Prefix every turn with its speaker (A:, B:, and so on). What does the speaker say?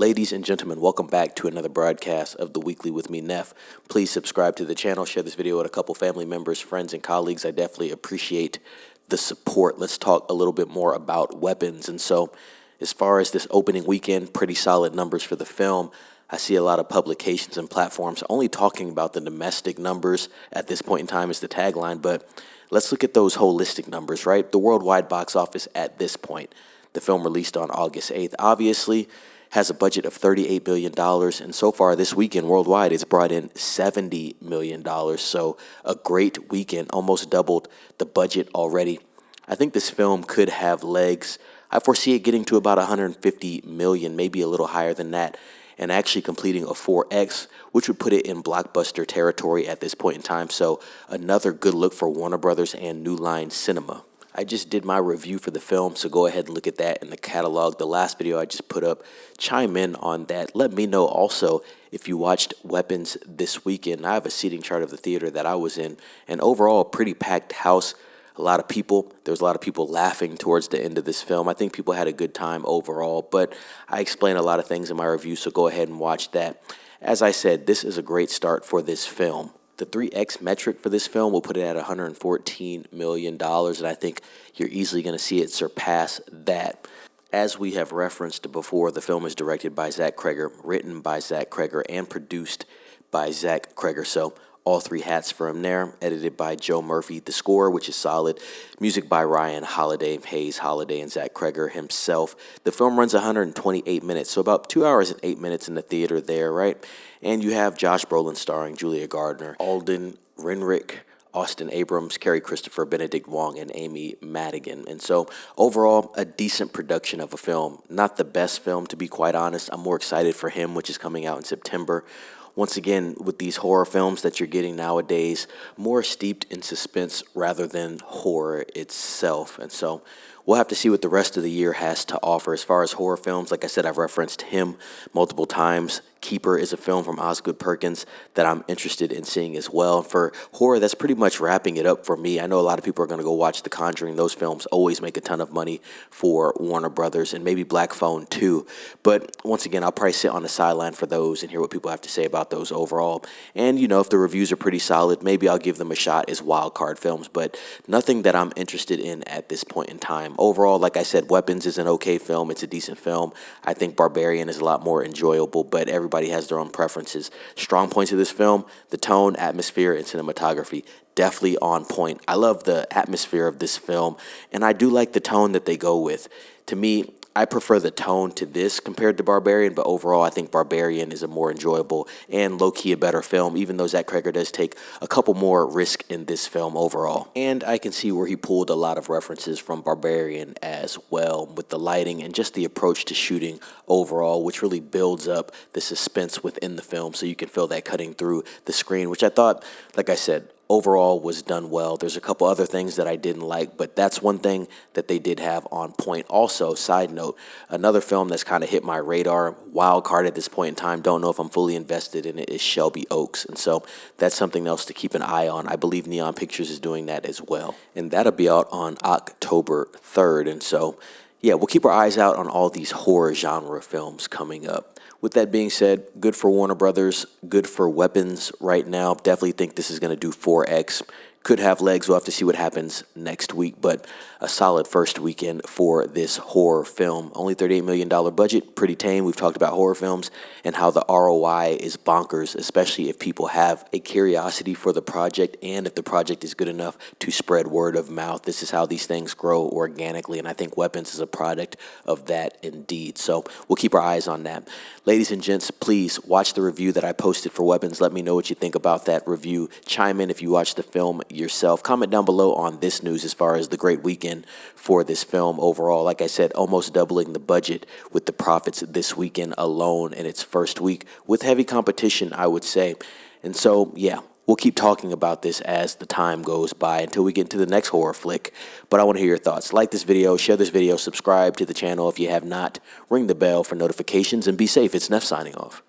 A: Ladies and gentlemen, welcome back to another broadcast of The Weekly with me, Neff. Please subscribe to the channel, share this video with a couple family members, friends, and colleagues. I definitely appreciate the support. Let's talk a little bit more about weapons. And so, as far as this opening weekend, pretty solid numbers for the film. I see a lot of publications and platforms only talking about the domestic numbers at this point in time is the tagline, but let's look at those holistic numbers, right? The worldwide box office at this point. The film released on August 8th, obviously has a budget of $38 billion, and so far this weekend worldwide, it's brought in $70 million, so a great weekend, almost doubled the budget already. I think this film could have legs. I foresee it getting to about 150 million, maybe a little higher than that, and actually completing a 4X, which would put it in blockbuster territory at this point in time, so another good look for Warner Brothers and New Line Cinema. I just did my review for the film, so go ahead and look at that in the catalog. The last video I just put up, chime in on that. Let me know also if you watched Weapons this weekend. I have a seating chart of the theater that I was in, and overall, a pretty packed house. A lot of people. There was a lot of people laughing towards the end of this film. I think people had a good time overall, but I explain a lot of things in my review, so go ahead and watch that. As I said, this is a great start for this film. The 3X metric for this film will put it at $114 million, and I think you're easily going to see it surpass that. As we have referenced before, the film is directed by Zach Cregger, written by Zach Cregger, and produced by Zach Cregger. So all three hats for him there. Edited by Joe Murphy. The score, which is solid. Music by Ryan Holiday, Hayes Holiday, and Zach Cregger himself. The film runs 128 minutes, so about 2 hours and 8 minutes in the theater there, right? And you have Josh Brolin starring Julia Gardner, Alden Renrick, Austin Abrams, Carrie Christopher, Benedict Wong, and Amy Madigan. And so overall, a decent production of a film. Not the best film, to be quite honest. I'm more excited for Him, which is coming out in September. Once again, with these horror films that you're getting nowadays, more steeped in suspense rather than horror itself. And so we'll have to see what the rest of the year has to offer. As far as horror films, like I said, I've referenced Him multiple times. Keeper is a film from Osgood Perkins that I'm interested in seeing as well. For horror, that's pretty much wrapping it up for me. I know a lot of people are going to go watch The Conjuring. Those films always make a ton of money for Warner Brothers, and maybe Black Phone too. But once again, I'll probably sit on the sideline for those and hear what people have to say about those overall. And, you know, if the reviews are pretty solid, maybe I'll give them a shot as wild card films, but nothing that I'm interested in at this point in time. Overall, like I said, Weapons is an okay film. It's a decent film. I think Barbarian is a lot more enjoyable, but everybody has their own preferences. Strong points of this film: the tone, atmosphere, and cinematography. Definitely on point. I love the atmosphere of this film, and I do like the tone that they go with. To me, I prefer the tone to this compared to Barbarian, but overall I think Barbarian is a more enjoyable and low-key a better film, even though Zach Cregger does take a couple more risk in this film overall. And I can see where he pulled a lot of references from Barbarian as well, with the lighting and just the approach to shooting overall, which really builds up the suspense within the film so you can feel that cutting through the screen, which I thought, like I said, overall was done well. There's a couple other things that I didn't like, but that's one thing that they did have on point. Also, side note, another film that's kind of hit my radar, wild card at this point in time, don't know if I'm fully invested in it, is Shelby Oaks. And so that's something else to keep an eye on. I believe Neon Pictures is doing that as well. And that'll be out on October 3rd. And so, yeah, we'll keep our eyes out on all these horror genre films coming up. With that being said, good for Warner Brothers, good for Weapons right now. Definitely think this is going to do 4X. Could have legs. We'll have to see what happens next week, but a solid first weekend for this horror film. Only $38 million budget, pretty tame. We've talked about horror films and how the ROI is bonkers, especially if people have a curiosity for the project and if the project is good enough to spread word of mouth. This is how these things grow organically, and I think Weapons is a product of that indeed. So we'll keep our eyes on that. Ladies and gents, please watch the review that I posted for Weapons. Let me know what you think about that review. Chime in if you watch the film yourself. Comment down below on this news as far as the great weekend for this film overall. Like I said, almost doubling the budget with the profits this weekend alone in its first week with heavy competition, I would say. And so, yeah, we'll keep talking about this as the time goes by until we get into the next horror flick. But I want to hear your thoughts. Like this video, share this video, subscribe to the channel if you have not, ring the bell for notifications, and be safe. It's Neff signing off.